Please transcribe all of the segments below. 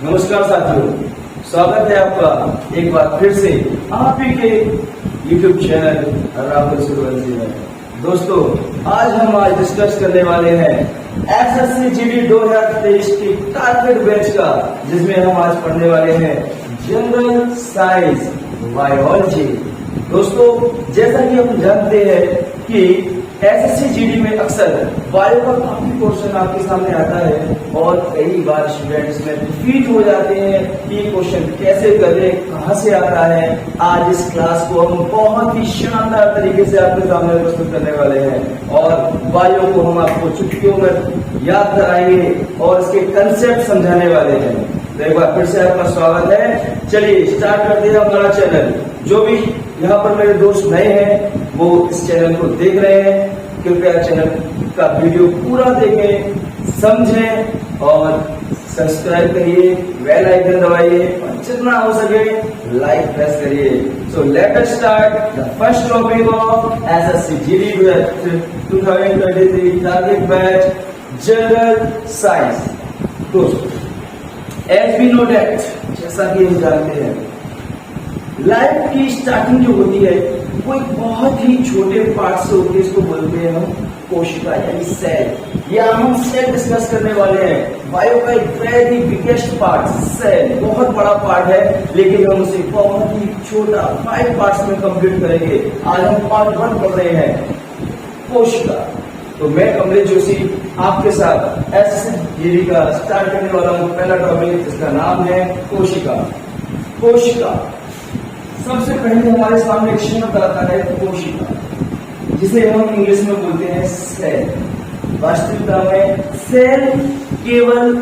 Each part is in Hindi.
नमस्कार साथियों, स्वागत है आपका एक बार फिर से आप ही के YouTube चैनल राहुल सूर्यवंशी में। दोस्तों, आज डिस्कस करने वाले हैं एसएससी जीडी 2023 की टारगेट बैच का, जिसमें हम आज पढ़ने वाले हैं जनरल साइंस बायोलॉजी। दोस्तों, जैसा कि हम जानते हैं कि एसएससी जीडी में अक्सर बायो का काफी क्वेश्चन आपके सामने आता है और कई बार स्टूडेंट इसमें डिफीट हो जाते हैं कि क्वेश्चन कैसे करें, कहां से आता है। आज इस क्लास को हम बहुत ही शानदार तरीके से आपके सामने प्रस्तुत करने वाले हैं और बायो को हम आपको चुटकियों में याद कराएंगे और इसके कंसेप्ट समझाने वाले हैं। तो एक बार फिर से आपका स्वागत है। चलिए स्टार्ट करते हैं हमारा चैनल। जो भी यहाँ पर मेरे दोस्त नए हैं वो इस चैनल को देख रहे हैं, कृपया चैनल का वीडियो पूरा देखें, समझें और सब्सक्राइब करिए, बेल आइकन दबाइए और जितना हो सके लाइक प्रेस करिए। So let us start the first topic of SSC GD 2023 target batch general science. दोस्तों, एज वी नो दैट, जैसा कि हम जानते हैं, लाइफ की स्टार्टिंग जो होती है वो एक बहुत ही छोटे पार्ट से होती है। इसको बोलते हैं हम कोशिका यानी सेल। या हम सेल डिस्कस करने वाले हैं। बायो का एक वेरी बिगेस्ट पार्ट सेल, बहुत बड़ा पार्ट है, लेकिन हम उसे बहुत ही छोटा 5 पार्ट्स में कंप्लीट करेंगे। आज हम पार्ट 1 पढ़ रहे हैं, कोशिका। तो मैं कमलेश जोशी आपके साथ एसएससी का स्टार्ट करने वाला हूँ। पहला टॉपिक जिसका नाम है कोशिका। कोशिका सबसे पहले हमारे सामने एक शब्द आता है कोशिका, जिसे हम इंग्लिश में बोलते हैं सेल। वास्तविकता में सेल केवल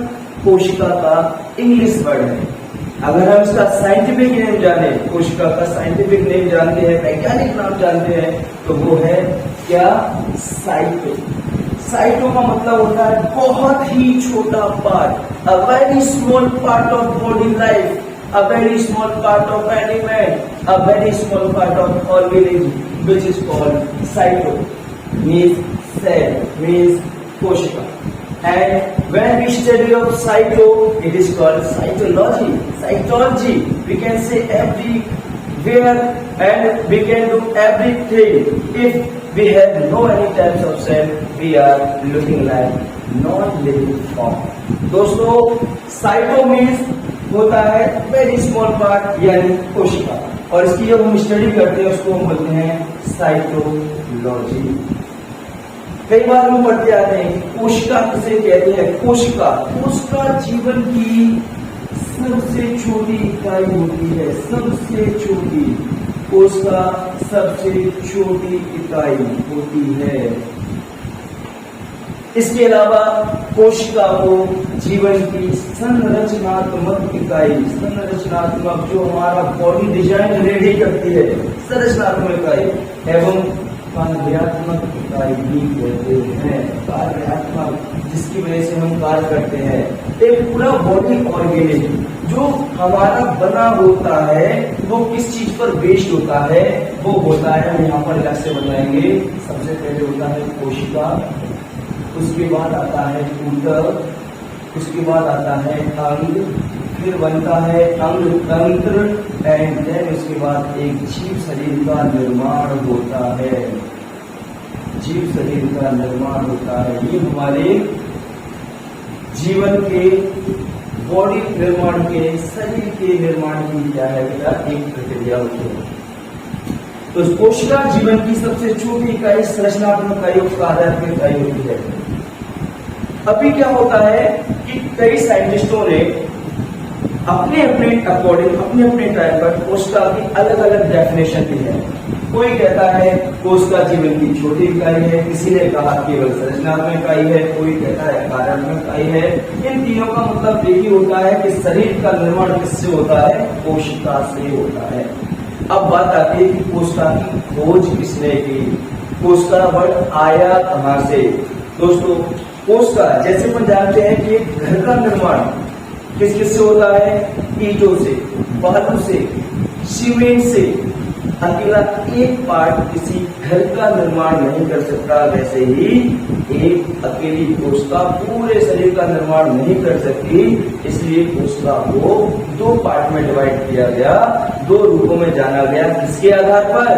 कोशिका का इंग्लिश वर्ड है। अगर हम इसका साइंटिफिक नेम जाने, कोशिका का साइंटिफिक नेम जानते हैं, वैज्ञानिक नाम जानते हैं, तो वो है क्या? साइटो। साइटो का मतलब होता है बहुत ही छोटा part, a very small part of body life, a very small part of animal, a very small part of organism, which is called cyto, means cell, means koshika. And when we study of cyto, it is called cytology. Cytology, we can say everywhere and we can do everything. If we have no any types of cell, we are looking like non-living form. दोस्तों, cyto means होता है वेरी स्मॉल पार्ट यानी कोशिका, और इसकी जब हम स्टडी करते हैं उसको हम बोलते हैं साइटोलॉजी। कई बार हम पढ़ते आते हैं कि कोशिका किसे कहते हैं। कोशिका जीवन की सबसे छोटी इकाई होती है। सबसे छोटी कोशिका सबसे छोटी इकाई होती है। इसके अलावा कोशिका को जीवन की संरचनात्मक इकाई, संरचनात्मक जो हमारा बॉडी डिजाइन रेडी करती है, संरचनात्मक इकाई एवं कार्यात्मक इकाई भी कहते हैं। कार्यात्मक, जिसकी वजह से हम कार्य करते हैं। एक पूरा बॉडी ऑर्गेनिज्म जो हमारा बना होता है वो किस चीज पर बेस्ड होता है? वो होता है, हम यहाँ पर कैसे बताएंगे। सबसे पहले होता है कोशिका, उसके बाद आता है ऊतक, उसके बाद आता है अंग, फिर बनता है अंग तंत्र एंड देन उसके बाद एक जीव शरीर का निर्माण होता है। जीव शरीर का निर्माण होता है। ये हमारे जीवन के बॉडी निर्माण के, शरीर के निर्माण की क्या है बेटा? एक प्रक्रिया होती है। तो कोशिका जीवन की सबसे छोटी इकाई, संरचनात्मक इकाई और कार्यात्मक इकाई होती है। अभी क्या होता है कि कई साइंटिस्टों ने अपने अपने अकॉर्डिंग, अपने अपने टाइम पर कोशिका की अलग अलग डेफिनेशन दी है। कोई कहता है कोशिका जीवन की छोटी इकाई है, किसी ने कहा केवल संरचनात्मक इकाई है, कोई कहता है कार्यात्मक इकाई है। इन तीनों का मतलब एक ही होता है कि शरीर का निर्माण किससे होता है? कोशिका से होता है। अब बात आती है कि कोशिका की खोज किसने की, कोशिका वर्ड आया कहां से। दोस्तों, कोशिका, जैसे हम जानते हैं कि एक घर का निर्माण किस किस से होता है? ईंटों से, बालू से, सीमेंट से, अकेला एक पार्ट किसी घर का निर्माण नहीं कर सकता, वैसे ही एक अकेली कोशिका पूरे शरीर का निर्माण नहीं कर सकती। इसलिए कोशिका को दो पार्ट में डिवाइड किया गया, दो रूपों में जाना गया। किसके आधार पर?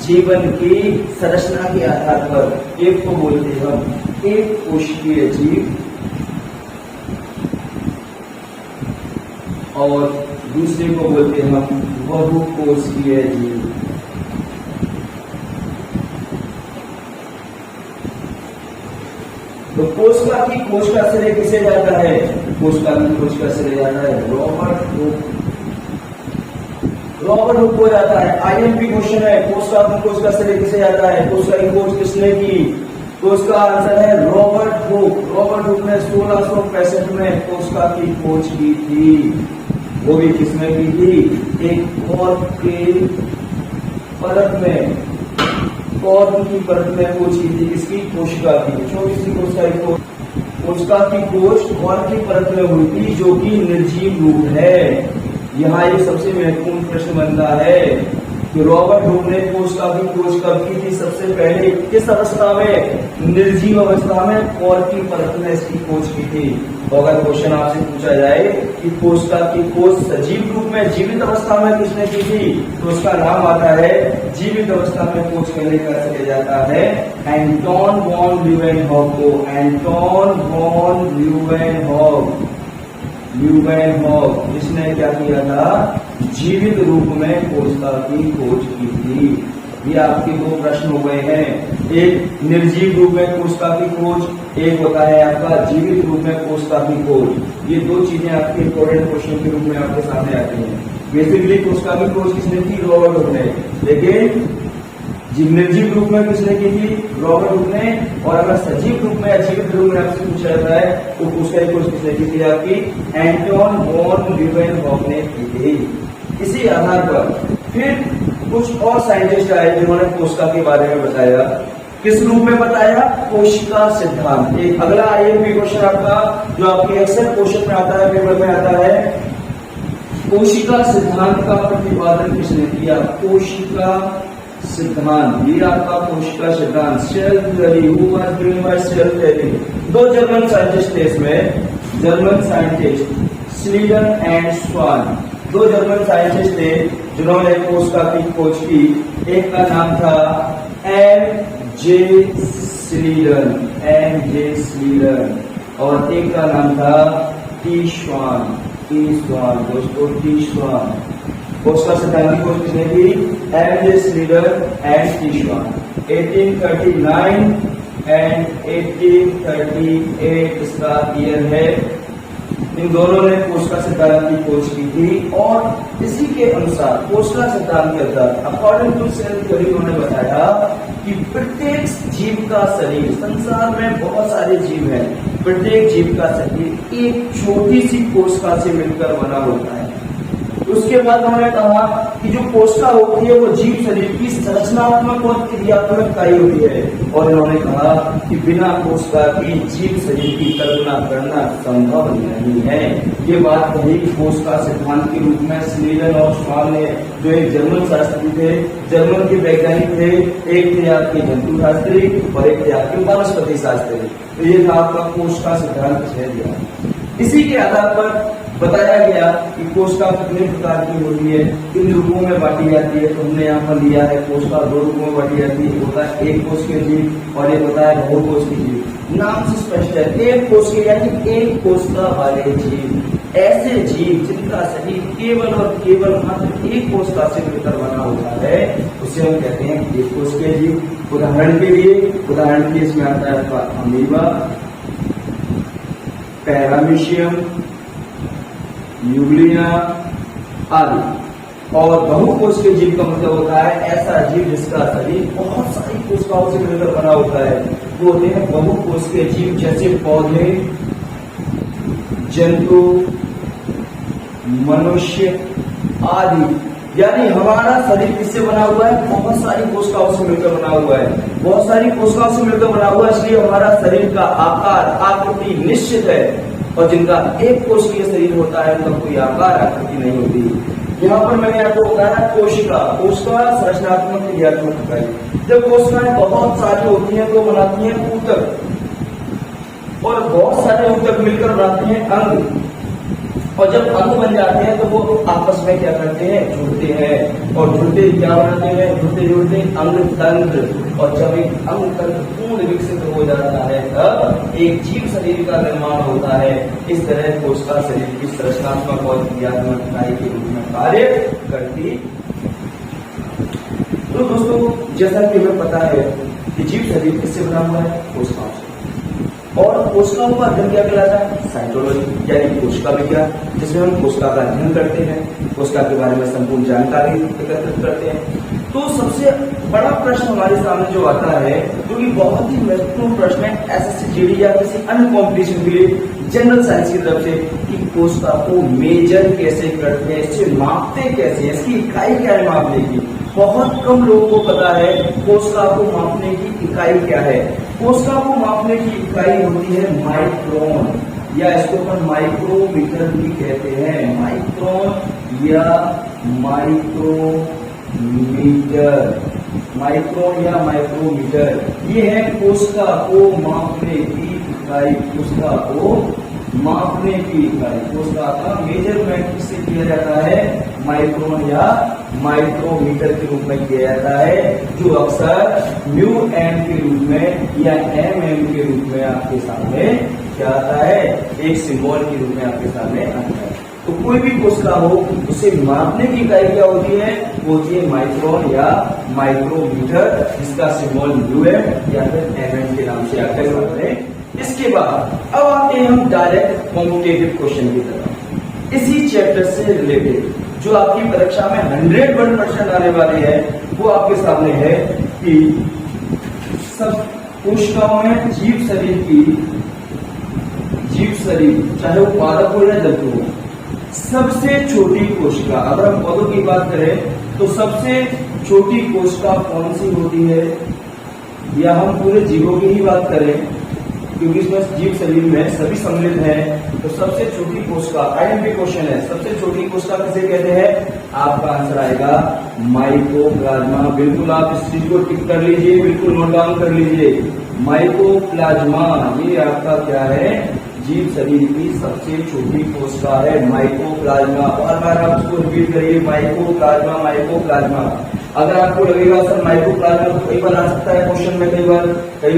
जीवन की संरचना के आधार पर। एक को बोलते हैं हम एक कोशिकीय जीव और दूसरे को बोलते हैं हम बहुकोशिकीय जीव। तो कोशिका की कोश का श्रेय किसे जाता है? कोशिका की कोश का श्रेय जाता है रॉबर्ट हुक। रॉबर्ट हुक को जाता है। आईएमपी क्वेश्चन है, कोशिका की कोश का श्रेय किसे जाता है? कोशिका की खोज किसने की? तो उसका आंसर है रॉबर्ट हुक। रॉबर्ट हुक ने 1665 में कोशिका की खोज की थी। वो भी किसमें की थी? एक कॉर्क के परत में, कॉर्क की परत में खोज की थी। किसकी? कोशिका की, छोटी सी कोशिका की। कोशिका की खोज कॉर्क की परत में हुई थी, जो कि निर्जीव रूप है। यहाँ ये सबसे महत्वपूर्ण प्रश्न बनता है कि रॉबर्ट हुक ने कोशिका की खोज कब की थी? सबसे पहले किस अवस्था में? निर्जीव अवस्था में कॉर्क की परत में इसकी खोज की थी। तो अगर क्वेश्चन आपसे पूछा जाए कि कोशिका की खोज सजीव रूप में जीवित अवस्था में किसने की थी, तो उसका नाम आता है, जीवित अवस्था में खोज करने का चले जाता है एंटोन वॉन ल्यूवेनहॉक को। एंटोन वॉन ल्यूवेनहॉक, ल्यूवेनहॉक जिसने क्या किया था? जीवित रूप में कोशिका की खोज की थी। ये आपके दो प्रश्न हो गए हैं, एक निर्जीव रूप में कोशिका की खोज, एक होता है आपका जीवित रूप में कोशिका की खोज। ये दो चीजें आपके इंपॉर्टेंट क्वेश्चन के रूप में आपके सामने आती हैं। बेसिकली कोशिका की खोज किसने की? रॉबर्ट हुक ने। लेकिन निर्जीव रूप में किसने की थी? रॉबर्ट हुक ने। और अगर सजीव रूप में या जीवित रूप में आपसे पूछा जाता है तो कोशिका की खोज किसने की थी? आपकी एंटोन वॉन ल्यूवेनहॉक ने की थी। इसी आधार पर फिर कुछ और साइंटिस्ट आए जिन्होंने कोशिका के बारे में बताया। किस रूप में बताया? कोशिका सिद्धांत। एक अगला आईएमपी क्वेश्चन आपका जो आपके अक्सर क्वेश्चन में आता है, पेपर में आता है, कोशिका सिद्धांत का प्रतिपादन किसने किया? कोशिका सिद्धांत, ये आपका कोशिका सिद्धांत, cell theory, who was doing by cell theory. दो जर्मन साइंटिस्ट थे इसमें, German scientist Schleiden and Schwann. दो जर्मन साइंटिस्ट थे जिन्होंने कोशिका की खोज की। एक का नाम था एम.जे. स्लीडन, एम.जे. स्लीडन, और एक का नाम था टी स्वान, टी स्वान। दोस्तों टी स्वान, कोशिका सिद्धांत की खोज किसने की? MJ. Schleiden and T Schwann. 1839 and 1838 इसका ईयर है। इन दोनों ने कोशिका सिद्धांत की खोज की थी और इसी के अनुसार कोशिका सिद्धांत के अंदर अकॉर्डिंग टू सेल थ्योरी उन्होंने बताया कि प्रत्येक जीव का शरीर, संसार में बहुत सारे जीव हैं, प्रत्येक जीव का शरीर एक छोटी सी कोशिका से मिलकर बना होता है। उसके बाद उन्होंने कहा कि जो कोशिका होती है वो जीव शरीर की संरचनात्मक और क्रियात्मक इकाई होती है, और इन्होंने कहा कि बिना कोशिका की जीव शरीर की कल्पना करना संभव नहीं है। ये बात कही कोशिका सिद्धांत के रूप में स्लीडन और स्वान ने, जो एक जर्मन शास्त्री थे, जर्मन के वैज्ञानिक थे। एक थे आपके जंतु शास्त्री और एक थे आपके वनस्पति शास्त्री। तो ये था आपका कोशिका सिद्धांत किसने दिया। इसी के आधार पर बताया गया कि कोशिका कितने प्रकार की होती है, किन रूपों में बांटी जाती है। तो हमने यहाँ पर लिया है कोशिका दो रूपों में बांटी जाती है, होता है एक कोशिकीय जीव और एक होता है बहुकोशिकीय जीव। नाम से स्पष्ट है, एक कोशिकीय यानी एक कोशिका वाले जीव, ऐसे जीव जिनका शरीर केवल और केवल मात्र एक कोशिका से मिलकर बना होता है, उसे हम कहते हैं एक कोशिकीय जीव। उदाहरण के लिए इसमें आता है आपका अमीबा, पैरामीशियम, यूग्लिया आदि। और बहुकोशिकीय जीव का मतलब होता है ऐसा जीव जिसका शरीर बहुत सारी कोशिकाओं से मिलकर बना होता है, वो होते हैं बहुकोशिकीय जीव। जैसे पौधे, जंतु, मनुष्य आदि। यानी हमारा शरीर किससे बना हुआ है? बहुत सारी कोशिकाओं से मिलकर बना हुआ है, बहुत सारी कोशिकाओं से मिलकर बना हुआ है। इसलिए हमारा शरीर का आकार, आकृति निश्चित है, और जिनका एक कोशिकीय शरीर होता है उनका कोई आकार, आकृति नहीं होती। यहाँ पर मैंने आपको बताया कोशिका, कोशिका संरचनात्मक क्रियात्मक इकाई। जब कोशिकाएं बहुत सारी होती हैं तो बनाती हैं ऊतक, और बहुत सारे ऊतक मिलकर बनाते हैं अंग, और जब अंग बन जाते हैं तो वो आपस में क्या करते हैं, जुड़ते हैं, और जुड़ते क्या बनाते हैं, जुड़ते जुड़ते अंग तंत्र, और जब एक अंग तंत्र पूर्ण विकसित हो जाता है तब एक जीव शरीर का निर्माण होता है। इस तरह कोशिका शरीर की संरचनात्मक और क्रियात्मक इकाई के रूप में कार्य करती। तो दोस्तों, जैसा कि हमें पता है कि जीव शरीर किससे बना हुआ है, कोशिकाओं से, और कोशिकाओं का अध्ययन क्या कहलाता है, साइटोलॉजी, यानी कोशिका विज्ञान, जिसमें हम कोशिका का अध्ययन करते हैं, कोशिका के बारे में संपूर्ण जानकारी एकत्रित करते हैं। तो सबसे बड़ा प्रश्न हमारे सामने जो आता है, जो कि बहुत ही महत्वपूर्ण प्रश्न है एसएससी जीडी या किसी अन्य कॉम्पिटिशन के लिए जनरल साइंस की तरफ से, कि कोशिका को मेजर कैसे करते हैं, इससे मापते कैसे हैं, इसकी इकाई क्या है मापने की। बहुत कम लोगों को पता है कोशिका को मापने की इकाई क्या है। कोशिका को मापने की इकाई होती है माइक्रोन, या इसको अपन माइक्रोमीटर भी कहते हैं। माइक्रोन या माइक्रोमीटर, माइक्रोन या माइक्रोमीटर, ये है कोशिका को मापने की इकाई। कोशिका को मापने की इकाई, कोशिका का मेजरमेंट किससे किया जाता है, माइक्रोन या माइक्रोमीटर के रूप में किया जाता है, जो अक्सर म्यू एम के रूप में या एम के रूप में आपके सामने क्या आता है, एक सिंबल के रूप में आपके सामने आता है। तो कोई भी कोशिका हो, उसे मापने की इकाई क्या होती है, वो होती है माइक्रोन या माइक्रोमीटर, जिसका सिंबल म्यू एम या फिर एम के नाम से आपके सामने। इसके बाद अब आते हैं हम डायरेक्ट कॉम्पिटेटिव क्वेश्चन की तरफ, इसी चैप्टर से रिलेटेड, जो आपकी परीक्षा में 101% आने वाले हैं। वो आपके सामने है कि सब कोशिकाओं में जीव शरीर चाहे वो पादप हो या जंतु हो, सबसे छोटी कोशिका, अगर हम पौधों की बात करें तो सबसे छोटी कोशिका कौन सी होती है, या हम पूरे जीवों की ही बात करें, क्योंकि इसमें जीव शरीर में सभी सम्मिलित हैं, तो सबसे छोटी कोशिका, आईएमपी क्वेश्चन है, सबसे छोटी कोशिका किसे कहते हैं, आपका आंसर आएगा माइकोप्लाज्मा। बिल्कुल आप इस चीज को टिक कर लीजिए, बिल्कुल नोट डाउन कर लीजिए, माइकोप्लाज्मा ये आपका क्या है, जीव शरीर की सबसे छोटी कोशिका है माइकोप्लाज्मा। बार बार आप इसको रिपीट करिए, माइकोप्लाज्मा, माइकोप्लाज्मा। अगर आपको लगेगा सर माइकोप्लाज्मा तो कई बार आ सकता है क्वेश्चन में, कई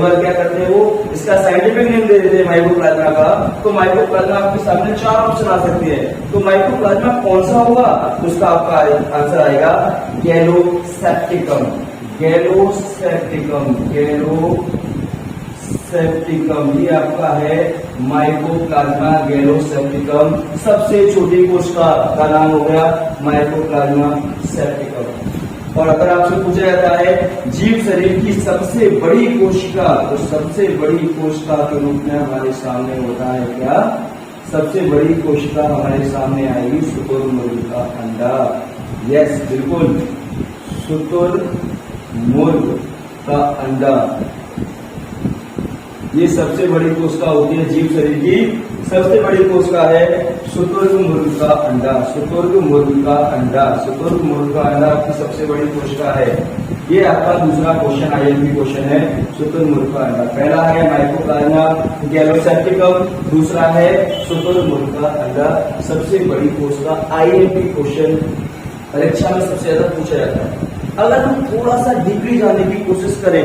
बार क्या करते हैं वो इसका साइंटिफिक नेम दे देते हैं माइकोप्लाज्मा का, तो माइकोप्लाज्मा आपके सामने 4 ऑप्शन आ सकते हैं। तो माइकोप्लाज्मा कौन सा होगा, तो उसका आपका आंसर आएगा गैलोसेप्टिकम, गैलोसेप्टिकम, गैलोसेप्टिकम, ये आपका है माइकोप्लाज्मा गैलोसेप्टिकम। सबसे छोटी कोशिका का नाम हो गया माइकोप्लाज्मा सेप्टिकम। और अगर आपसे पूछा जाता है जीव शरीर की सबसे बड़ी कोशिका, तो सबसे बड़ी कोशिका के रूप में हमारे सामने होता है क्या, सबसे बड़ी कोशिका हमारे सामने आएगी शुतुरमुर्ग का अंडा। यस बिल्कुल, शुतुरमुर्ग का अंडा, ये सबसे बड़ी कोशिका होती है जीव शरीर की, सबसे बड़ी कोशिका है शुतुरमुर्ग का अंडा, शुतुरमुर्ग का अंडा, शुतुरमुर्ग का अंडा आपकी सबसे बड़ी कोशिका है। ये आपका दूसरा क्वेश्चन आईएमपी क्वेश्चन है, शुतुरमुर्ग का अंडा। पहला है माइकोप्लाज्मा गैलोसेप्टिकम, दूसरा है शुतुरमुर्ग का अंडा, सबसे बड़ी कोशिका। आईएमपी क्वेश्चन परीक्षा में सबसे ज्यादा पूछा जाता है। अगर हम थोड़ा सा डीपली जानने की कोशिश करें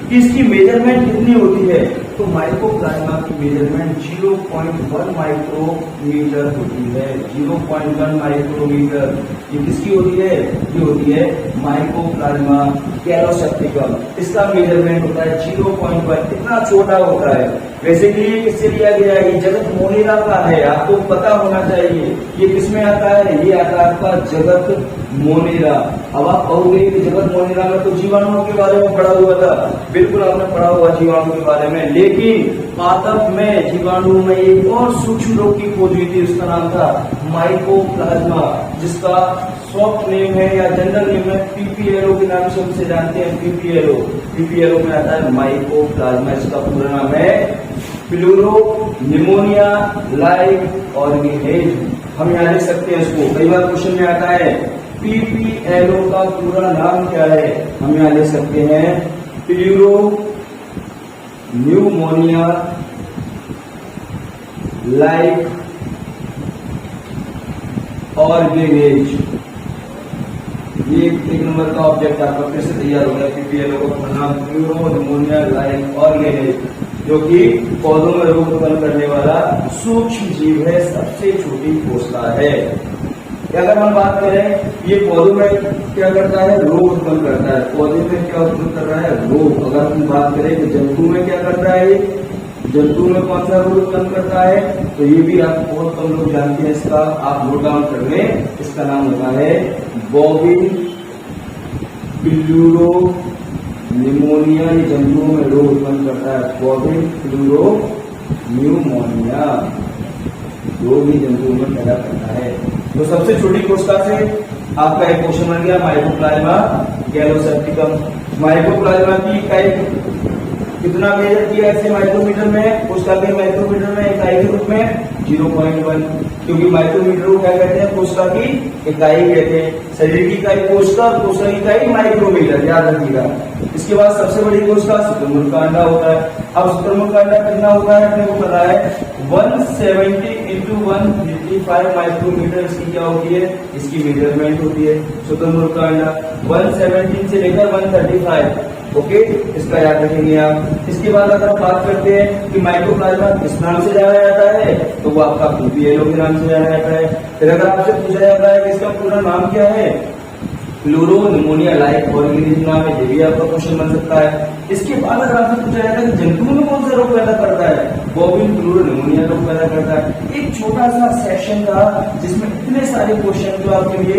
कि इसकी मेजरमेंट कितनी होती है, तो माइकोप्लाज्मा की मेजरमेंट 0.1 माइक्रोमीटर होती है, 0.1 माइक्रोमीटर। ये किसकी होती है, ये होती है माइकोप्लाज्मा गैलोसेप्टिकम। इसका मेजरमेंट होता है 0.1, इतना छोटा होता है। वैसे कि ये किससे लिया गया है, ये जगत मोनिरा का है, आपको पता होना चाहिए। ये किसमें आता है, ये आता है आपका जगत मोनिरा। अब आप कहोगे कि जगत मोनिरा में तो जीवाणुओं के बारे में पढ़ा हुआ था, बिल्कुल आपने पढ़ा हुआ जीवाणु के बारे में, लेकिन पादप में जीवाणु में एक और सूक्ष्म रोग की खोज हुई थी, उसका नाम था माइकोप्लाज्मा, जिसका सॉफ्ट नेम है या जनरल नेम है पीपीएलओ के नाम से उसे जानते हैं, पीपीएलओ। पीपीएलओ में आता है माइकोप्लाज्मा, इसका पूरा नाम है प्लूरो निमोनिया लाइक ऑर्गेनिज्म। हम यहाँ लिख सकते हैं इसको। कई बार क्वेश्चन में आता है PPLO का पूरा नाम क्या है, हम यहाँ लिख सकते हैं प्लूरो न्यूमोनिया लाइक ऑर्गेनेज। ये एक नंबर का ऑब्जेक्ट आपका फिर से तैयार हो गया। PPLO का पूरा नाम प्लूरो न्यूमोनिया लाइक ऑर्गेनेज, जो कि पौधों में रोग उत्पन्न करने वाला सूक्ष्म जीव है, सबसे छोटी कोशिका है। अगर हम बात करें ये पौधों में क्या करता है, रोग उत्पन्न करता है। पौधे में क्या उत्पन्न कर रहा है, रोग। अगर हम बात करें कि जंतु में क्या करता है, जंतु में कौन सा रोग उत्पन्न करता है, तो ये भी आप बहुत कम लोग जानते हैं इसका, आप नोट डाउन कर लें। इसका नाम होता है बॉबिन प्लूरो न्यूमोनिया। ये जंतुओं में रोग उत्पन्न करता है, बॉबिन प्लूरो न्यूमोनिया, जो भी जंतुओं में पैदा करता है। तो सबसे छोटी कोशिका से आपका एक क्वेश्चन बन गया, माइक्रोप्लाज्मा गैलोसेप्टिकम। माइक्रोप्लाज्मा की इकाई कितना मेजर किया ऐसे माइक्रोमीटर में, कोशिका के माइक्रोमीटर में इकाई के रूप में 0.1, क्योंकि माइक्रोमीटर को क्या कहते हैं, कोशिका की इकाई कहते हैं। शरीर की इकाई कोशिका, कोशिका की इकाई माइक्रोमीटर, याद रखिएगा। इसके बाद सबसे बड़ी कोशिका शुतुरमुर्ग का अंडा होता है। अब शुतुरमुर्ग का अंडा कितना होता है, अपने को पता है 170 × 155 माइक्रोमीटर इसकी क्या होती है, इसकी मेजरमेंट होती है। शुतुरमुर्ग का अंडा 117 से लेकर 135, ओके, इसका याद रखेंगे आप। इसके बाद अगर हम बात करते हैं कि माइक्रोप्लाज्मा किस नाम से जाना जाता है, तो वो आपका PPLO के नाम से जाना जाता है। फिर अगर आपसे पूछा जाता है कि इसका पूरा नाम क्या है, प्लूरो न्यूमोनिया लाइक ऑर्गेनिज्म नाम है, ये भी आपका क्वेश्चन बन सकता है। इसके बाद अगर आपसे पूछा जाता है कि जंतुओं में कौन सा रोग पैदा करता है, बॉबिन प्लूरो न्यूमोनिया रोग पैदा करता है। एक छोटा सा सेक्शन था जिसमें इतने सारे क्वेश्चन जो आपके लिए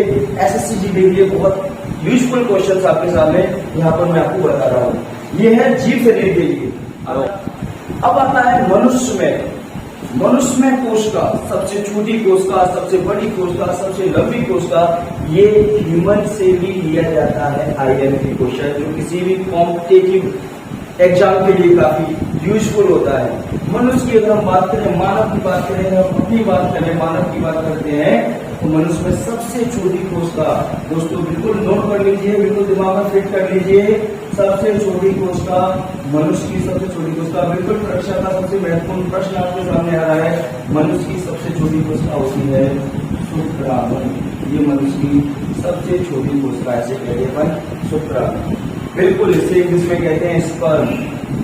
SSC के लिए बहुत यूजफुल क्वेश्चन आपके सामने यहाँ पर मैं आपको बता रहा हूँ। ये है जीव शरीर के लिए। अब आता है मनुष्य में। मनुष्य में कोशिका, सबसे छोटी कोशिका, सबसे बड़ी कोशिका, सबसे लंबी कोशिका, ये ह्यूमन से भी लिया जाता है IMP क्वेश्चन, जो किसी भी कॉम्पिटेटिव एग्जाम के लिए काफी यूजफुल होता है। मनुष्य की अगर हम बात करें, मानव की बात करें, हम अपनी बात करें, मानव की बात करते हैं, तो मनुष्य में सबसे छोटी कोशिका, दोस्तों बिल्कुल नोट कर लीजिए, बिल्कुल दिमाग में फिट कर लीजिए। सबसे छोटी कोशिका, मनुष्य की सबसे छोटी कोशिका, बिल्कुल परीक्षा का सबसे महत्वपूर्ण प्रश्न आपके सामने आ रहा है। मनुष्य की सबसे छोटी कोशिका होती है शुक्राणु। ये मनुष्य की सबसे छोटी कोशिका, ऐसे कहते हैं अपन शुक्राणु। बिल्कुल इसे इंग्लिश में कहते हैं sperm.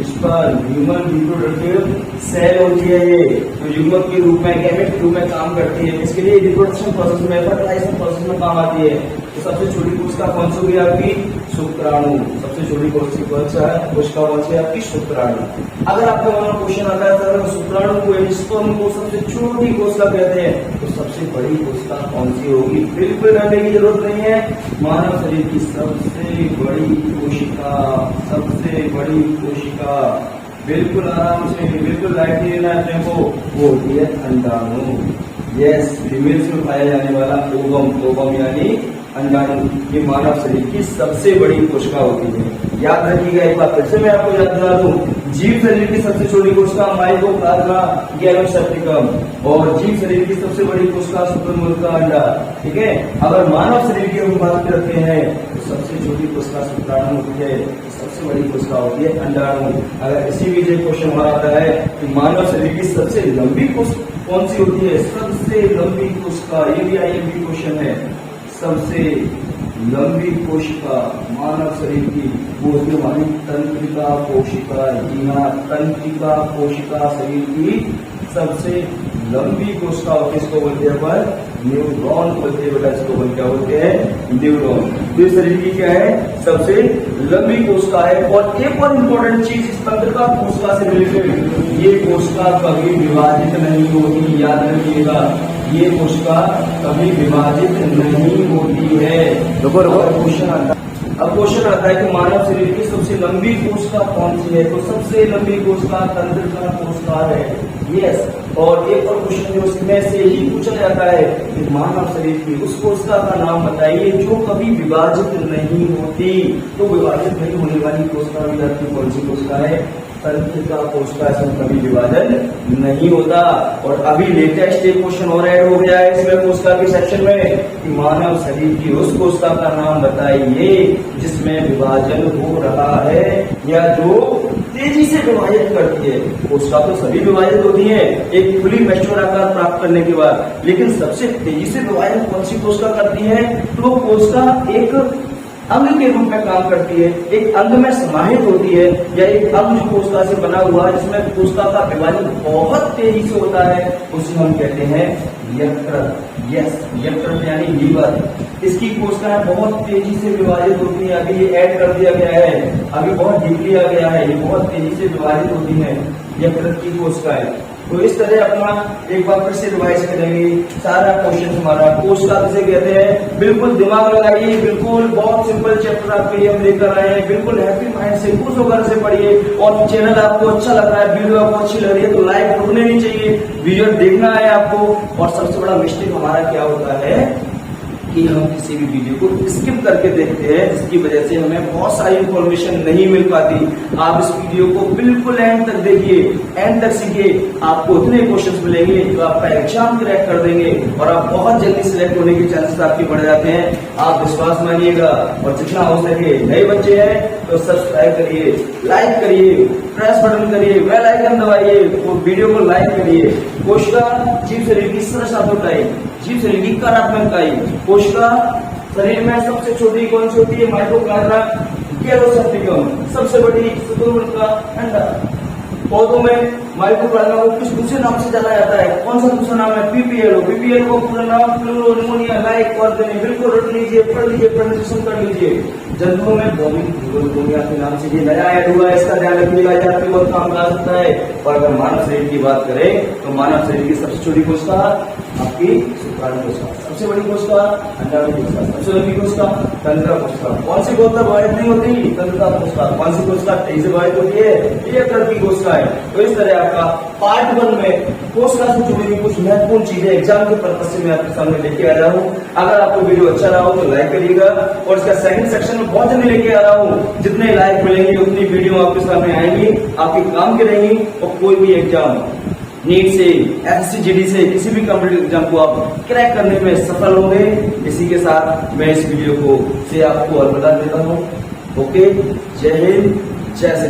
Sperm human reproductive cell होती है ये, तो युग्मक के रूप में, गैमेट के रूप में काम करती है। इसके लिए रिप्रोडक्शन प्रोसेस में, फर्टिलाइजेशन प्रोसेस में काम आती है। तो सबसे छोटी कोशिका कौन सी होगी आपकी, शुक्राणु। सबसे छोटी कोशिका कौन सी है आपकी, शुक्राणु। अगर आपको क्वेश्चन आता है सर शुक्राणु को, स्पर्म को सबसे छोटी कोशिका कहते हैं, तो सबसे बड़ी कोशिका कौन सी होगी, बिल्कुल डरने की जरूरत नहीं है। मानव शरीर की सबसे बड़ी कोशिका, सबसे बड़ी कोशिका, बिल्कुल आराम से, बिल्कुल लाइटली लेना है अपने को, वो होती है अंडाणु। यस, फीमेल्स में पाया जाने वाला ओवम यानी अंडाणु, ये मानव शरीर की सबसे बड़ी कोशिका होती है। याद रखिएगा, एक बार फिर से मैं आपको याद दिला दूं, जीव शरीर की सबसे छोटी कोशिका माइक्रोप्लाज्मा गैलोसेप्टिकम, और जीव शरीर की सबसे बड़ी कोशिका शुतुरमुर्ग का अंडा। ठीक है, अगर मानव शरीर की हम बात करते हैं तो सबसे छोटी कोशिका शुक्राणु होती है, सबसे बड़ी कोशिका होती है अंडाणु। अगर इसी भी क्वेश्चन हमारा आता है कि मानव शरीर की सबसे लंबी कोशिका कौन सी होती है, सबसे लंबी कोशिका, ये भी IMP क्वेश्चन है। सबसे लंबी कोशिका मानव शरीर की वो होती है हमारी तंत्रिका कोशिका। जी हाँ, तंत्रिका कोशिका शरीर की सबसे लंबी कोशिका होती है, इसको बोलते हैं पर न्यूरॉन बोलते हैं बेटा, इसको बोलते क्या बोलते हैं, न्यूरॉन। तो शरीर की क्या है, सबसे लंबी कोशिका है। और एक और इम्पोर्टेंट चीज इस तंत्रिका कोशिका से रिलेटेड, ये कोशिका कभी विभाजित नहीं होती, याद रखिएगा, ये कोशिका कभी विभाजित नहीं होती है। क्वेश्चन आता है, अब क्वेश्चन आता है कि मानव शरीर की सबसे लंबी कोशिका कौन सी है, तो सबसे लंबी कोशिका तंत्रिका कोशिका है। यस, और एक और क्वेश्चन जो उसमें से ही पूछा जाता है कि मानव शरीर की उस कोशिका का नाम बताइए जो कभी विभाजित नहीं होती। तो विभाजित नहीं होने वाली कोशिका भी आपकी कौन सी कोशिका है, तंत्र का कोशिका इसमें कभी विभाजन नहीं होता। और अभी लेटेस्ट एक क्वेश्चन और ऐड हो गया है इसमें कोशिका के सेक्शन में कि मानव शरीर की उस कोशिका का नाम बताइए जिसमें विभाजन हो रहा है या जो तेजी से विभाजित करती है। कोशिका तो सभी विभाजित होती है एक खुली मैच्योर आकार प्राप्त करने के बाद, लेकिन सबसे तेजी से विभाजन कौन सी कोशिका करती है? तो वो कोशिका एक अंग के रूप में काम करती है, एक अंग में समाहित होती है, या एक अंग जो कोशिका से बना हुआ है जिसमें कोशिका का विभाजन बहुत तेजी से होता है, उसे हम कहते हैं यकृत। यस, यकृत यानी लीवर। इसकी कोशिकाएं बहुत तेजी से विभाजित होती है। अभी ये ऐड कर दिया गया है, अभी बहुत डीपली आ गया है, ये बहुत तेजी से विभाजित होती है यकृत की कोशिकाएं। तो इस तरह अपना एक बार फिर से रिवाइज करेंगे सारा क्वेश्चन हमारा। कोशिका किसे कहते हैं? बिल्कुल दिमाग लगाइए, बिल्कुल बहुत सिंपल चैप्टर आपके लिए हम लेकर आए हैं, बिल्कुल हैप्पी माइंड से खुश होकर से पढ़िए। और चैनल आपको अच्छा लग रहा है, वीडियो आपको अच्छी लग रही है तो लाइक रुकने नहीं चाहिए, वीडियो देखना है आपको। और सबसे बड़ा मिस्टेक हमारा क्या होता है कि हम किसी भी वीडियो को स्किप करके देखते हैं, जिसकी वजह से हमें बहुत सारी इंफॉर्मेशन नहीं मिल पाती। आप इस वीडियो को बिल्कुल एंड तक देखिए, एंड तक सीखिए, आपको उतने क्वेश्चंस मिलेंगे जो आपका एग्जाम क्रैक कर देंगे और आप बहुत जल्दी सिलेक्ट होने के चांसेस आपके बढ़ जाते हैं। आप विश्वास मानिएगा और जितना हो सके नए बच्चे हैं तो सब्सक्राइब करिए, लाइक करिए, प्रेस बटन करिए, बेल आइकन दबाइए, वीडियो को लाइक करिए। कोशिका जीव शरीर की सरसात्मक इकाई, जीव शरीर की कार्यात्मक इकाई। कोशिका शरीर में सबसे छोटी कौन सी होती है? माइटोकॉन्ड्रिया कैलोसेप्टिकम। सबसे बड़ी शुतुरमुर्ग का अंडा। पौधों में माइटोकॉन्ड्रिया को किस दूसरे नाम से जाना जाता है? कौन सा दूसरा नाम है? पीपीएल। पीपीएल को पूरा नाम प्लूरोनिमोनिया लाइक और बिल्कुल रट लीजिए, पढ़ लीजिए, प्रोनाउंसिएशन कर लीजिए। जंतुओं में बोमिनिया के नाम से ये नया ऐड हुआ है, इसका ध्यान रखिएगा, ये आपके बहुत काम आ सकता है। और अगर मानव शरीर की बात करें तो मानव शरीर की सबसे छोटी कोशिका आपकी शुक्राणु कोशिका, सबसे बड़ी कोशिका अंडाणु कोशिका, सबसे लंबी कोशिका तंत्रिका कोशिका। कौन सी कोशिका विभाजित नहीं होती? तंत्रिका कोशिका। कौन सी कोशिका तेजी से विभाजित होती है? यकृत की कोशिका है। तो इस तरह आपका पार्ट 1 में कोशिका से जुड़ी हुई कुछ महत्वपूर्ण चीजें एग्जाम के पर्पज से मैं आपके सामने लेके आ रहा हूँ। अगर आपको वीडियो अच्छा रहा हो तो लाइक करिएगा, और इसका सेकंड सेक्शन में बहुत जल्दी लेके आ रहा हूँ। जितने लाइक मिलेंगे उतनी वीडियो आपके सामने आएंगी, आपके काम की रहेंगी, और कोई भी एग्जाम नीट से, एसएससी जीडी से, किसी भी कॉम्पिटिटिव एग्जाम को आप क्रैक करने में सफल होंगे। इसी के साथ मैं इस वीडियो को से आपको अलविदा देता हूँ। ओके, जय हिंद, जय श्री